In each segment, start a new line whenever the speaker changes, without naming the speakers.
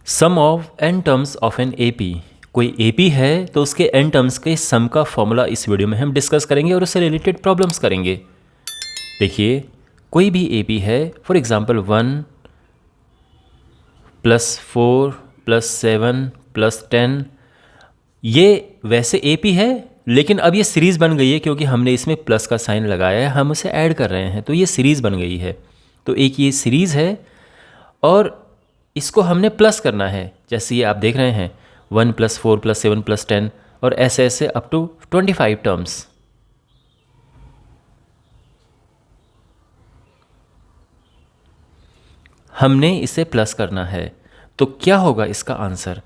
Some of n terms of an AP। कोई AP है तो उसके n टर्म्स के सम का फॉर्मूला इस वीडियो में हम डिस्कस करेंगे और उससे रिलेटेड प्रॉब्लम्स करेंगे। देखिए, कोई भी AP है, फॉर एग्जांपल 1 + 4 + 7 + 10, ये वैसे AP है लेकिन अब ये सीरीज़ बन गई है क्योंकि हमने इसमें प्लस का साइन लगाया है, हम उसे ऐड कर रहे हैं तो ये सीरीज़ बन गई है। तो एक ये सीरीज़ है और इसको हमने प्लस करना है, जैसे ये आप देख रहे हैं 1 + 4 + 7 + 10 और ऐसे ऐसे अप टू 25 टर्म्स। हमने इसे प्लस करना है तो क्या होगा इसका आंसर।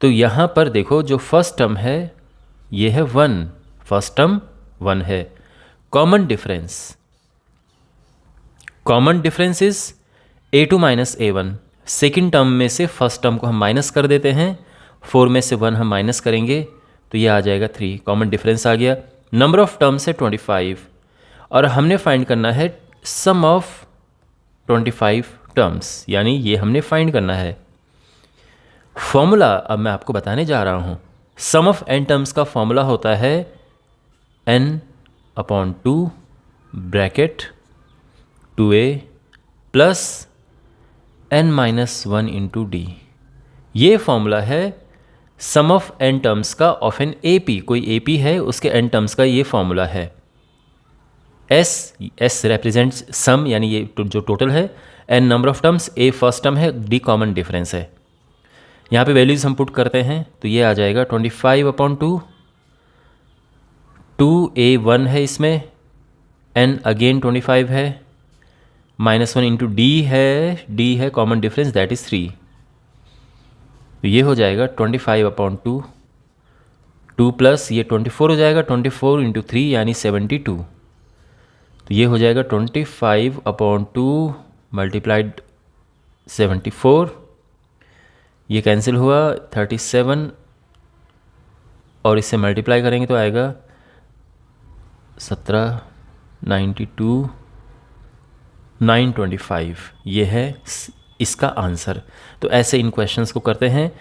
तो यहाँ पर देखो, जो फर्स्ट टर्म है ये है 1, फर्स्ट टर्म 1 है। Common difference is A2 - A1। Second term में से फर्स्ट टर्म को हम माइनस कर देते हैं, 4 में से 1 हम माइनस करेंगे तो ये आ जाएगा 3। कॉमन डिफरेंस आ गया। नंबर ऑफ टर्म्स है 25 और हमने फाइंड करना है सम ऑफ 25 टर्म्स, यानी ये हमने फाइंड करना है। फॉर्मूला अब मैं आपको बताने जा रहा हूँ। सम ऑफ n टर्म्स का फॉर्मूला होता है n/2 bracket 2a plus n-1 × d। ये फॉर्मूला है सम ऑफ n टर्म्स का ऑफ एन AP। कोई AP है उसके n टर्म्स का ये फॉर्मूला है। S रिप्रेजेंट्स सम, यानी ये जो टोटल है, n number of terms, A first term है, D कॉमन डिफरेंस है। यहाँ पे वैल्यूज हम पुट करते हैं तो ये आ जाएगा 25/2, 2a1 है इसमें, n अगेन 25 है, -1 × d है कॉमन डिफरेंस, दैट इज़ 3। तो ये हो जाएगा 25/2, 2 प्लस ये 24 हो जाएगा, 24 × 3 यानी 72। तो ये हो जाएगा 25/2 मल्टीप्लाइड 74, ये कैंसिल हुआ 37 और इससे मल्टीप्लाई करेंगे तो आएगा 17, 92, 925। ये है इसका आंसर। तो ऐसे इन क्वेश्चंस को करते हैं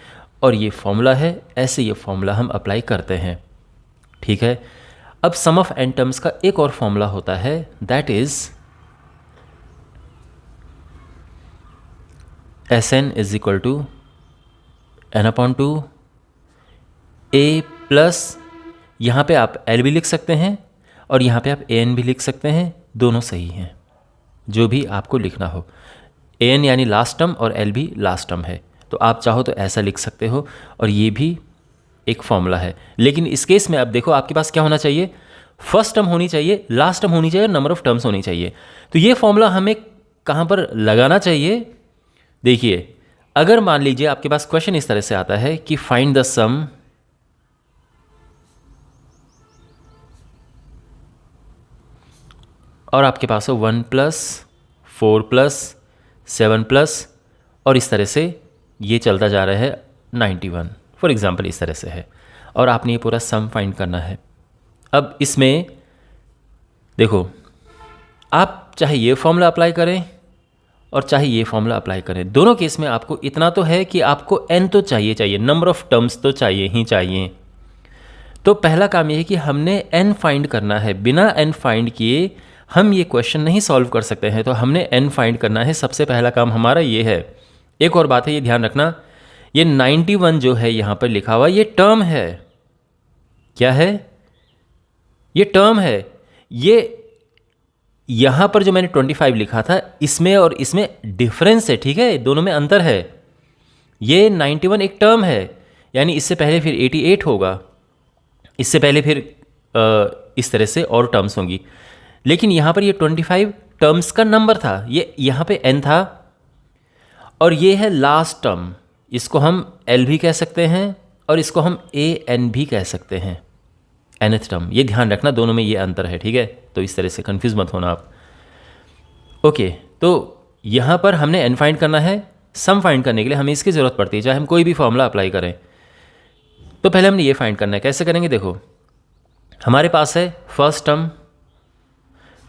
और ये फॉर्मूला है, ऐसे ये फॉर्मूला हम अप्लाई करते हैं। ठीक है। अब सम ऑफ n टर्म्स का एक और फॉर्मूला होता है, that is Sn = n/2 a plus, यहाँ पे आप L भी लिख सकते हैं और यहाँ पे आप An भी लिख सकते हैं, दोनों सही हैं, जो भी आपको लिखना हो। An यानी लास्ट टर्म और L भी लास्ट टर्म है, तो आप चाहो तो ऐसा लिख सकते हो और ये भी एक फॉर्मूला है। लेकिन इस केस में अब देखो, आपके पास क्या होना चाहिए, फर्स्ट टर्म होनी चाहिए, लास्ट टर्म होनी चाहिए और नंबर ऑफ टर्म्स होनी चाहिए। तो ये फॉर्मूला हमें कहाँ पर लगाना चाहिए। देखिए, अगर मान लीजिए आपके पास क्वेश्चन इस तरह से आता है कि फाइंड द सम और आपके पास है 1 + 4 + 7 + और इस तरह से ये चलता जा रहा है 91, फॉर एग्जांपल इस तरह से है, और आपने ये पूरा सम फाइंड करना है। अब इसमें देखो, आप चाहे ये फॉर्मूला अप्लाई करें और चाहे ये फॉर्मूला अप्लाई करें, दोनों केस में आपको इतना तो है कि आपको n तो चाहिए, नंबर ऑफ टर्म्स तो चाहिए ही चाहिए। तो पहला काम ये है कि हमने n फाइंड करना है। बिना n फाइंड किए हम ये क्वेश्चन नहीं सॉल्व कर सकते हैं, तो हमने n फाइंड करना है। सबसे पहला काम हमारा ये है। एक और बात है, ये ध्यान रखना, ये 91 जो है यहाँ पर लिखा हुआ, ये टर्म है। क्या है? ये टर्म है। ये यहाँ पर जो मैंने 25 लिखा था, इसमें और इसमें डिफरेंस है, ठीक है, दोनों में अंतर है। ये 91 एक टर्म है, यानी इससे पहले फिर 88 होगा, इससे पहले फिर इस तरह से और टर्म्स होंगी। लेकिन यहाँ पर ये 25 टर्म्स का नंबर था, ये यहाँ पे n था और ये है लास्ट टर्म। इसको हम L भी कह सकते हैं और इसको हम AN भी कह सकते हैं, nth टर्म। ये ध्यान रखना, दोनों में ये अंतर है, ठीक है। तो इस तरह से कंफ्यूज मत होना आप। ओके, तो यहाँ पर हमने n फाइंड करना है। सम फाइंड करने के लिए हमें इसकी ज़रूरत पड़ती है, चाहे हम कोई भी फॉर्मूला अप्लाई करें। तो पहले हमने ये फाइंड करना है। कैसे करेंगे? देखो, हमारे पास है फर्स्ट टर्म,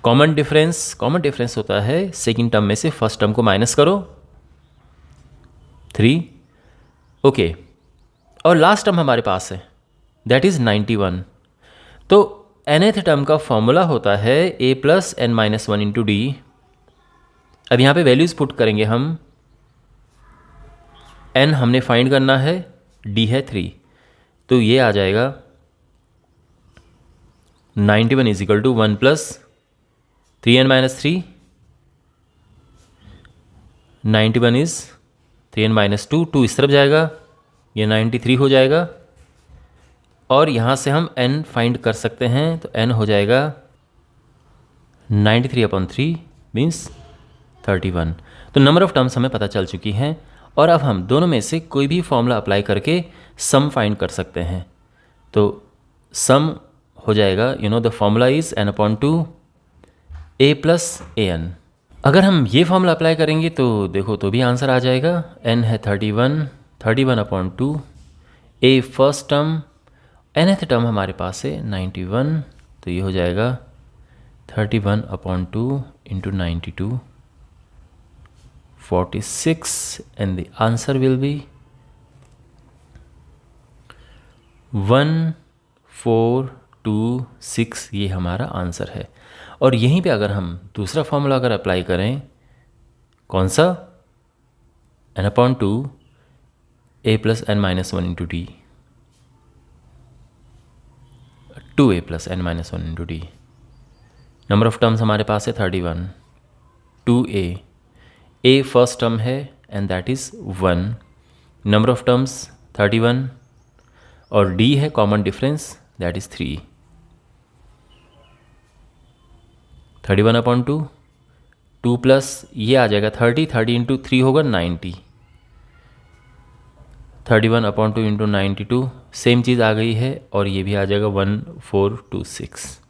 कॉमन डिफरेंस होता है सेकेंड टर्म में से फर्स्ट टर्म को माइनस करो 3, ओके, और लास्ट टर्म हमारे पास है दैट इज़ 91। तो nth टर्म का फॉर्मूला होता है a plus n minus 1 into D. अब यहाँ पे वैल्यूज़ पुट करेंगे हम। n हमने फाइंड करना है, d है 3, तो ये आ जाएगा 91 is equal to 1 plus 3n minus 3। 91 is 3n minus 2, 2 इस तरफ जाएगा, ये 93 हो जाएगा। और यहाँ से हम n फाइंड कर सकते हैं, तो n हो जाएगा 93/3 मीन्स 31। तो नंबर ऑफ़ टर्म्स हमें पता चल चुकी हैं, और अब हम दोनों में से कोई भी फॉर्मूला अप्लाई करके सम फाइंड कर सकते हैं। तो सम हो जाएगा, the formula is n/2 a plus an। अगर हम ये फॉर्मूला अप्लाई करेंगे तो देखो तो भी आंसर आ जाएगा। n है 31/2 a first term, nth term हमारे पास है 91, तो ये हो जाएगा 31/2 into 92 46, and the answer will be 1426। ये हमारा आंसर है। और यहीं पे अगर हम दूसरा फॉर्मूला अगर अप्लाई करें, कौन सा, n/2 a plus n minus 1 into D, 2a plus n minus 1 into D. Number of terms हमारे पास है 31, 2a, a फर्स्ट टर्म है and that is 1, number of terms 31, और d है common difference that is 3। 31/2, 2 plus ये आ जाएगा 30, 30 into 3 होगा 90, 31/2 इंटू 92, सेम चीज़ आ गई है, और ये भी आ जाएगा 1426।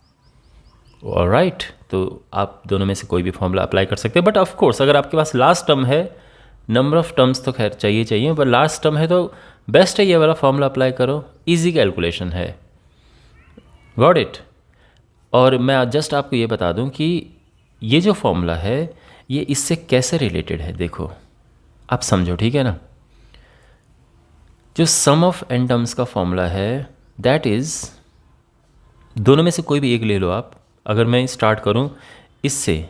ऑलराइट, तो आप दोनों में से कोई भी फॉर्मूला अप्लाई कर सकते हैं। बट ऑफ कोर्स अगर आपके पास लास्ट टर्म है, नंबर ऑफ टर्म्स तो खैर चाहिए, पर लास्ट टर्म है तो बेस्ट है ये वाला फॉर्मूला अप्लाई करो, इजी कैलकुलेशन है। Got it. और मैं जस्ट आपको ये बता दूं कि ये जो फॉर्मूला है ये इससे कैसे रिलेटेड है, देखो आप समझो, ठीक है ना। जो सम ऑफ n टर्म्स का फॉर्मूला है दैट इज़, दोनों में से कोई भी एक ले लो आप। अगर मैं स्टार्ट करूं इससे,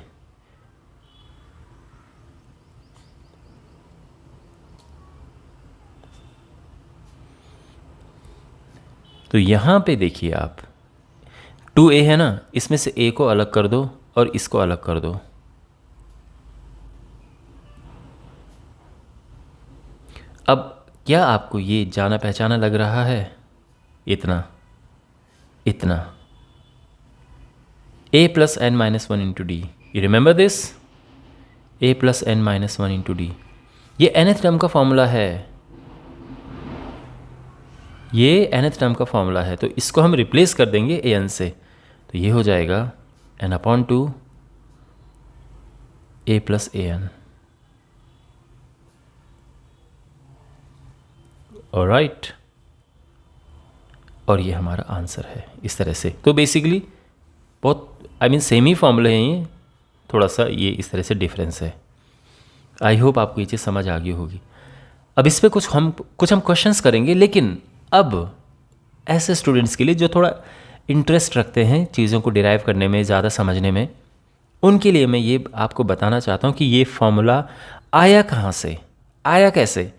तो यहाँ पे देखिए आप 2a है ना, इसमें से a को अलग कर दो और इसको अलग कर दो। अब क्या आपको ये जाना पहचाना लग रहा है? इतना a plus n minus 1 into D, you remember this, a plus n minus 1 into D, ये nth टर्म का फॉर्मूला है, ये nth टर्म का फॉर्मूला है। तो इसको हम रिप्लेस कर देंगे an से, तो ये हो जाएगा n/2 a plus an। Alright, और ये हमारा आंसर है इस तरह से। तो बेसिकली बहुत सेम ही फॉर्मूले हैं ये, थोड़ा सा ये इस तरह से डिफरेंस है। आई होप आपको ये चीज़ समझ आ गई होगी। अब इस पर कुछ हम क्वेश्चंस करेंगे, लेकिन अब ऐसे स्टूडेंट्स के लिए जो थोड़ा इंटरेस्ट रखते हैं चीज़ों को डिराइव करने में, ज़्यादा समझने में, उनके लिए मैं ये आपको बताना चाहता हूँ कि ये फॉर्मूला आया कहाँ से, आया कैसे।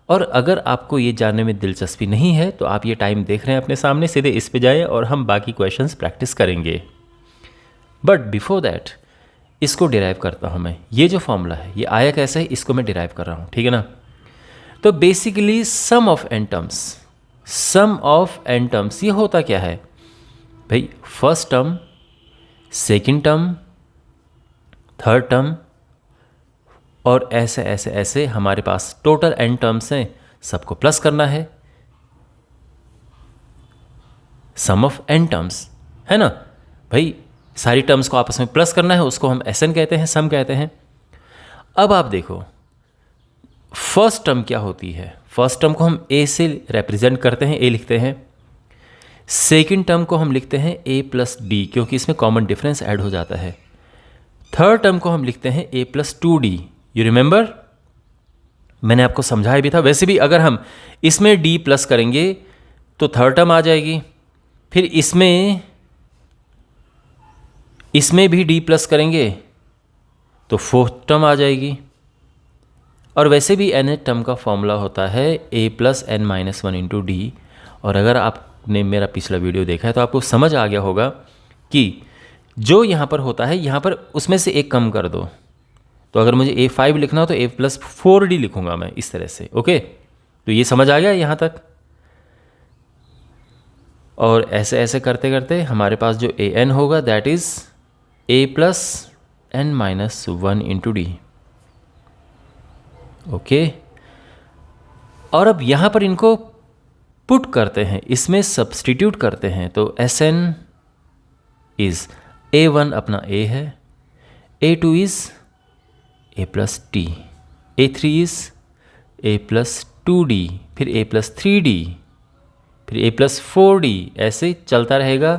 और अगर आपको ये जानने में दिलचस्पी नहीं है तो आप ये टाइम देख रहे हैं अपने सामने, सीधे इस पे जाएं और हम बाकी क्वेश्चंस प्रैक्टिस करेंगे। बट बिफोर दैट इसको डिराइव करता हूँ मैं। ये जो फॉर्मूला है ये आया कैसे है, इसको मैं डिराइव कर रहा हूँ, ठीक है ना। तो basically sum of n terms, sum of n terms ये होता क्या है भाई, first term, second term, third term, और ऐसे ऐसे ऐसे हमारे पास टोटल n टर्म्स हैं, सबको प्लस करना है। सम ऑफ n टर्म्स है ना भाई, सारी टर्म्स को आपस में प्लस करना है, उसको हम Sn कहते हैं, सम कहते हैं। अब आप देखो फर्स्ट टर्म क्या होती है, फर्स्ट टर्म को हम a से रिप्रेजेंट करते हैं, a लिखते हैं। सेकंड टर्म को हम लिखते हैं a प्लस डी, क्योंकि इसमें कॉमन डिफरेंस ऐड हो जाता है। थर्ड टर्म को हम लिखते हैं a plus 2d, you remember. मैंने आपको समझाया भी था। वैसे भी अगर हम इसमें d प्लस करेंगे तो थर्ड टर्म आ जाएगी, फिर इसमें भी d प्लस करेंगे तो फोर्थ टर्म आ जाएगी। और वैसे भी nth टर्म का फॉर्मूला होता है a plus n minus one into d. और अगर आपने मेरा पिछला वीडियो देखा है तो आपको समझ आ गया होगा कि जो यहाँ पर होता है, यहाँ पर उसमें से एक कम कर दो। तो अगर मुझे a5 लिखना हो तो a प्लस 4d लिखूँगा मैं इस तरह से। ओके, तो ये समझ आ गया यहाँ तक। और ऐसे ऐसे करते करते हमारे पास जो an होगा that is a plus n minus one into d. Okay, और अब यहाँ पर इनको पुट करते हैं, इसमें सब्सटीट्यूट करते हैं। तो Sn इज़ a1 अपना a है, a2 is a plus T, a3 is a plus 2d, फिर a प्लस 3d, फिर a प्लस 4d, ऐसे चलता रहेगा।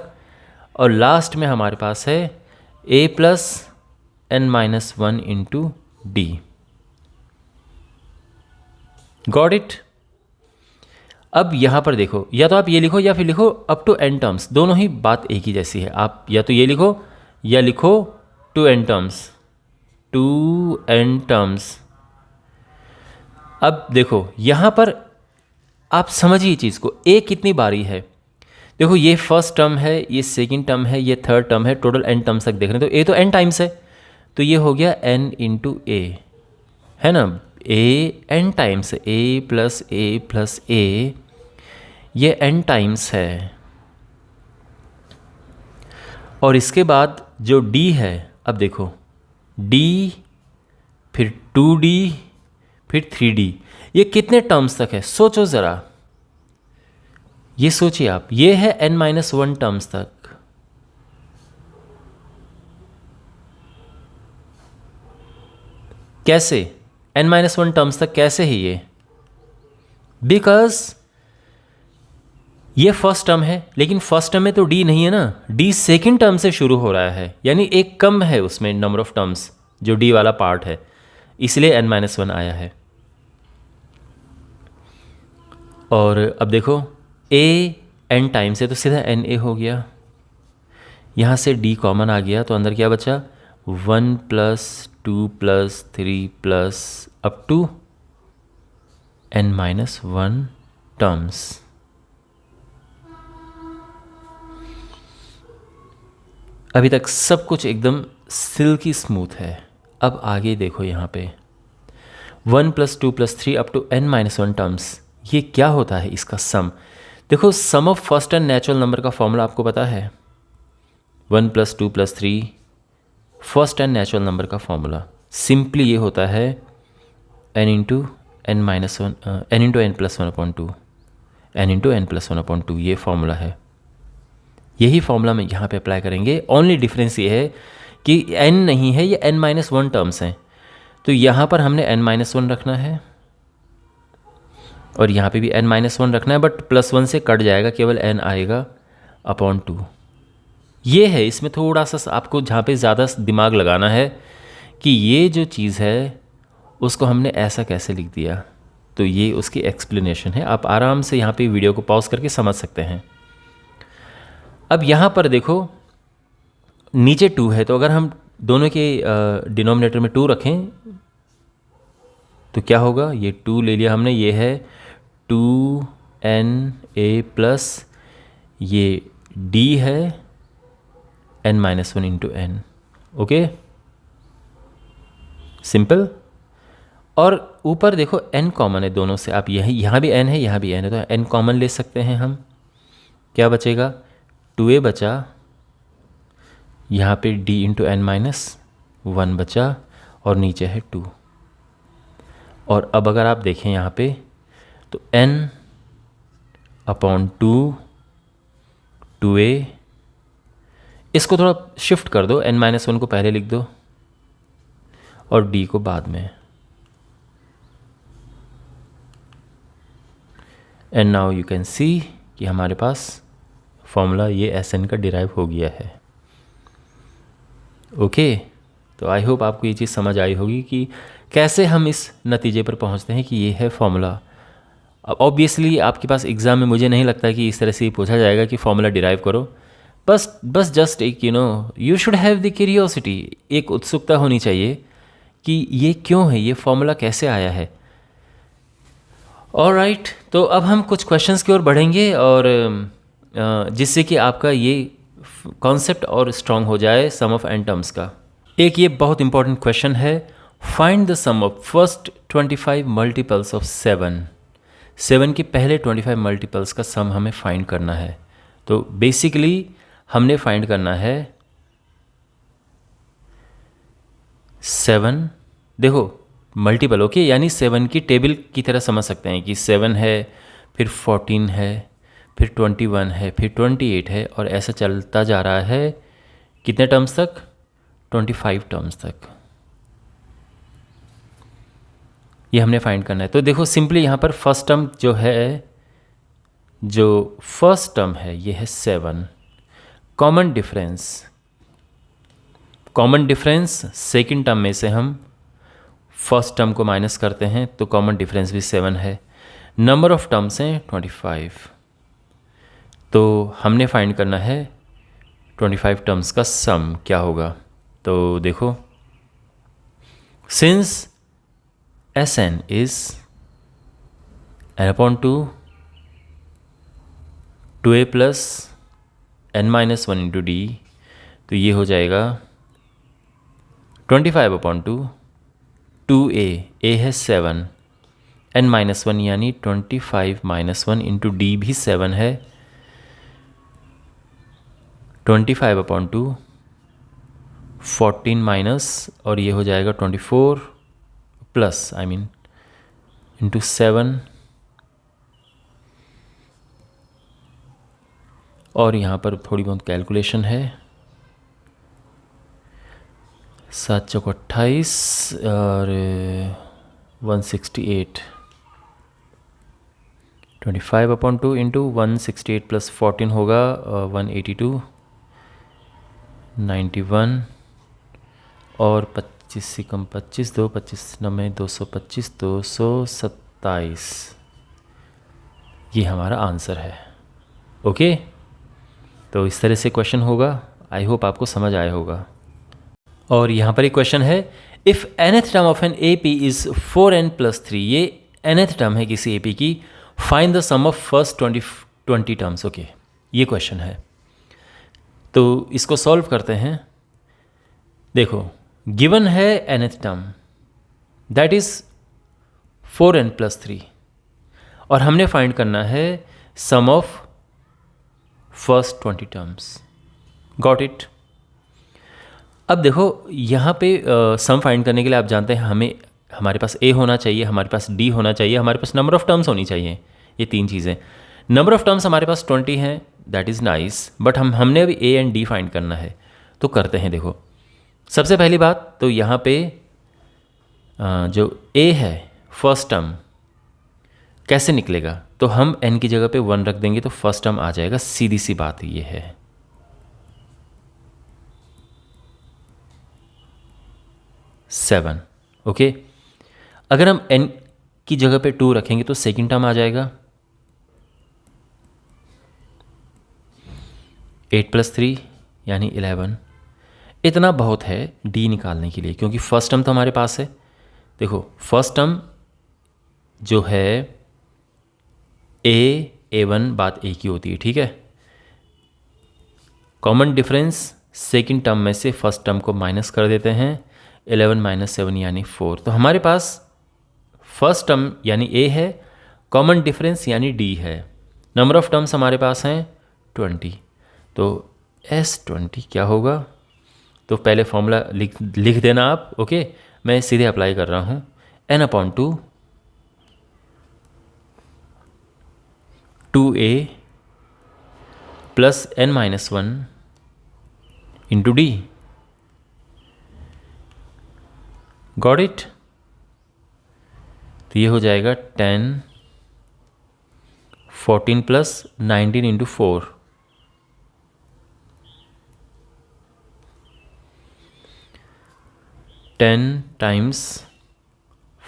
और लास्ट में हमारे पास है a plus n minus one into d. Got it. अब यहाँ पर देखो, या तो आप ये लिखो या फिर लिखो अप टू n टर्म्स, दोनों ही बात एक ही जैसी है। आप या तो ये लिखो या लिखो टू n टर्म्स। अब देखो यहाँ पर आप समझिए चीज़ को, a कितनी बारी है। देखो ये फर्स्ट टर्म है, ये सेकंड टर्म है, ये थर्ड टर्म है, टोटल n टर्म्स तक देख रहे हैं। तो a तो n टाइम्स है, तो ये हो गया n इंटू a, है ना। a n times, a plus a, ये n टाइम्स है। और इसके बाद जो d है, अब देखो d, फिर 2d, फिर 3d, ये कितने टर्म्स तक है सोचो ज़रा, ये सोचिए आप। ये है n माइनस वन टर्म्स तक। कैसे n माइनस वन टर्म्स तक कैसे है ये? बिकॉज ये फर्स्ट टर्म है, लेकिन फर्स्ट टर्म में तो d नहीं है ना, d सेकंड टर्म से शुरू हो रहा है, यानी एक कम है उसमें नंबर ऑफ टर्म्स, जो d वाला पार्ट है, इसलिए n माइनस वन आया है। और अब देखो a n टाइम्स है तो सीधा n a हो गया, यहाँ से d कॉमन आ गया, तो अंदर क्या बचा, 1 plus 2 plus 3 plus up to n minus one terms. अभी तक सब कुछ एकदम सिल्की स्मूथ है। अब आगे देखो यहाँ पे 1 plus 2 plus 3 up to n minus one terms, ये क्या होता है इसका सम। देखो sum of first N natural number का फॉर्मूला आपको पता है, 1 plus 2 plus 3 first N natural number का फॉर्मूला सिंपली ये होता है n into N minus one, n into N plus one upon two, n into N plus one upon two, ये formula है। यही फॉर्मूला में यहाँ पे अप्लाई करेंगे। ओनली डिफरेंस ये है कि n नहीं है, ये n माइनस वन टर्म्स हैं, तो यहाँ पर हमने n माइनस वन रखना है और यहाँ पे भी n माइनस वन रखना है, बट प्लस वन से कट जाएगा, केवल n आएगा अपॉन टू। ये है इसमें थोड़ा सा आपको जहाँ पे ज़्यादा दिमाग लगाना है कि ये जो चीज़ है उसको हमने ऐसा कैसे लिख दिया, तो ये उसकी एक्सप्लेनेशन है। आप आराम से यहाँ पे वीडियो को पॉज करके समझ सकते हैं। अब यहाँ पर देखो नीचे 2 है, तो अगर हम दोनों के डिनोमिनेटर में 2 रखें तो क्या होगा, ये 2 ले लिया हमने, ये है 2na प्लस ये d है n minus one into n. Okay, simple. और ऊपर देखो n कॉमन है दोनों से, आप यहाँ भी n है, यहाँ भी n है, तो n कॉमन ले सकते हैं हम। क्या बचेगा, 2a बचा, यहाँ पे d into N minus one बचा, और नीचे है 2। और अब अगर आप देखें यहाँ पे तो n अपॉन 2a, इसको थोड़ा शिफ्ट कर दो, n माइनस वन को पहले लिख दो और d को बाद में। And now you can see कि हमारे पास फॉर्मूला ये Sn का डिराइव हो गया है। ओके, तो आई होप आपको ये चीज़ समझ आई होगी कि कैसे हम इस नतीजे पर पहुंचते हैं कि ये है फॉर्मूला। अब ऑब्वियसली आपके पास एग्ज़ाम में मुझे नहीं लगता कि इस तरह से ही पूछा जाएगा कि फॉर्मूला डिराइव करो। बस जस्ट एक you should have the curiosity, एक उत्सुकता होनी चाहिए कि ये क्यों है, ये फॉर्मूला कैसे आया है। ऑलराइट, तो अब हम कुछ क्वेश्चंस की ओर बढ़ेंगे और जिससे कि आपका ये कॉन्सेप्ट और स्ट्रॉन्ग हो जाए सम ऑफ एन टर्म्स का। एक ये बहुत इंपॉर्टेंट क्वेश्चन है, find the sum of first 25 multiples of 7। 7 के पहले 25 मल्टीपल्स का सम हमें फाइंड करना है। तो बेसिकली हमने फाइंड करना है 7, देखो मल्टीपल, ओके, यानी 7 की टेबल की तरह समझ सकते हैं कि 7 है, फिर 14 है, फिर 21 है, फिर 28 है, और ऐसा चलता जा रहा है कितने टर्म्स तक, 25 टर्म्स तक। ये हमने फाइंड करना है। तो देखो सिंपली यहाँ पर फर्स्ट टर्म जो है, जो फर्स्ट टर्म है ये है 7। कॉमन डिफरेंस सेकंड टर्म में से हम फर्स्ट टर्म को माइनस करते हैं, तो कॉमन डिफरेंस भी 7 है। नंबर ऑफ टर्म्स हैं 25, तो हमने फाइंड करना है 25 टर्म्स का सम क्या होगा। तो देखो, since Sn is n upon 2 2a plus n minus 1 into d, तो ये हो जाएगा 25 upon 2 2a, a है 7, n minus 1 यानी 25 minus 1 into d भी 7 है, 25 upon 2 14 माइनस, और ये हो जाएगा 24 प्लस इंटू 7, और यहाँ पर थोड़ी बहुत कैलकुलेशन है, 7 चौक 28 और 168, 25 अपॉन 2 इंटू 168 प्लस 14 होगा 182, 91, और 25 से कम 25, 2 25 9 225, 227, ये हमारा आंसर है। ओके, तो इस तरह से क्वेश्चन होगा। आई होप आपको समझ आया होगा। और यहाँ पर एक क्वेश्चन है, if nth term of an A P is 4n + 3, ये nth टर्म है किसी ए पी की, find the sum of first 20 terms. Okay, ये क्वेश्चन है, तो इसको सॉल्व करते हैं। देखो, गिवन है nth term that is 4n + 3, और हमने फाइंड करना है sum of first 20 terms. Got it. अब देखो यहाँ पे सम फाइंड करने के लिए आप जानते हैं हमारे पास a होना चाहिए, हमारे पास d होना चाहिए, हमारे पास नंबर ऑफ़ टर्म्स होनी चाहिए, ये 3 चीज़ें। नंबर ऑफ़ टर्म्स हमारे पास 20 हैं, दैट इज़ नाइस, बट हमने अभी a एंड d फाइंड करना है, तो करते हैं। देखो, सबसे पहली बात तो यहाँ पे जो a है फर्स्ट टर्म कैसे निकलेगा, तो हम n की जगह पे 1 रख देंगे तो फर्स्ट टर्म आ जाएगा, सीधी सी बात ये है। Seven, okay. अगर हम n की जगह पे 2 रखेंगे तो सेकंड टर्म आ जाएगा 8 + 3 यानी 11। इतना बहुत है d निकालने के लिए, क्योंकि फर्स्ट टर्म तो हमारे पास है। देखो, फर्स्ट टर्म जो है a1 बात a की होती है, ठीक है। कॉमन डिफरेंस सेकंड टर्म में से फर्स्ट टर्म को माइनस कर देते हैं, 11 - 7 यानी 4। तो हमारे पास फर्स्ट टर्म यानी a है, कॉमन डिफरेंस यानी d है, नंबर ऑफ टर्म्स हमारे पास हैं 20, तो S20 क्या होगा। तो पहले फॉर्मूला लिख देना आप, ओके। मैं सीधे अप्लाई कर रहा हूँ, n/2 2a + n - 1 into d। Got it. तो ये हो जाएगा 10 14 + 19 इंटू 4, 10 टाइम्स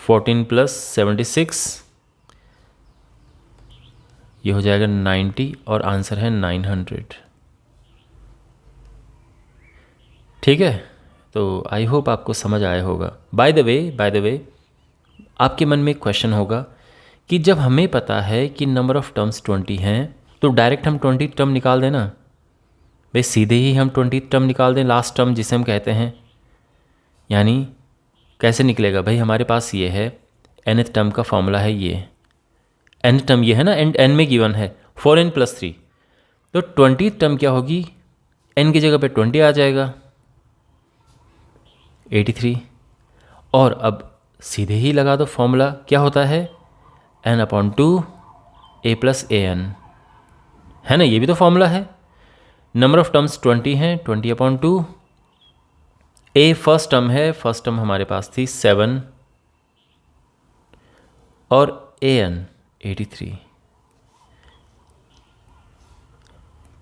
14 प्लस 76, ये हो जाएगा 90 और आंसर है 900। ठीक है, तो आई होप आपको समझ आया होगा। बाय द वे आपके मन में एक क्वेश्चन होगा कि जब हमें पता है कि नंबर ऑफ़ टर्म्स 20 हैं तो डायरेक्ट हम 20 टर्म निकाल देना। भाई सीधे ही हम 20 टर्म निकाल दें, लास्ट टर्म जिसे हम कहते हैं। यानी कैसे निकलेगा भाई, हमारे पास ये है nth टर्म का फॉर्मूला है, ये n टर्म ये है ना, n में गिवन है 4n + 3, तो 20 टर्म क्या होगी, n की जगह पे 20 आ जाएगा 83। और अब सीधे ही लगा दो फॉर्मूला, क्या होता है n/2 a + an, है ना, ये भी तो फॉर्मूला है। नंबर ऑफ टर्म्स 20 हैं, 20/2, a फर्स्ट टर्म है, फर्स्ट टर्म हमारे पास थी 7 और an 83,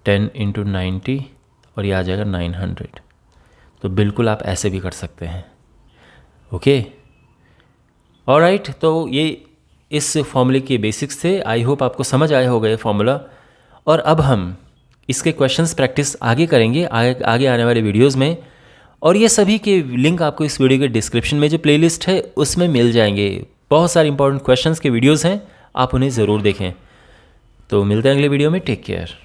10 × 90 और ये आ जाएगा 900। तो बिल्कुल आप ऐसे भी कर सकते हैं। ओके, ऑलराइट, तो ये इस फॉर्मूले के बेसिक्स थे। आई होप आपको समझ आया होगा ये फॉर्मूला। और अब हम इसके क्वेश्चंस प्रैक्टिस आगे करेंगे आगे आने वाले वीडियोज़ में, और ये सभी के लिंक आपको इस वीडियो के डिस्क्रिप्शन में जो प्लेलिस्ट है उसमें मिल जाएंगे। बहुत सारे इंपॉर्टेंट क्वेश्चंस के वीडियोज़ हैं, आप उन्हें ज़रूर देखें। तो मिलते हैं अगले वीडियो में, टेक केयर।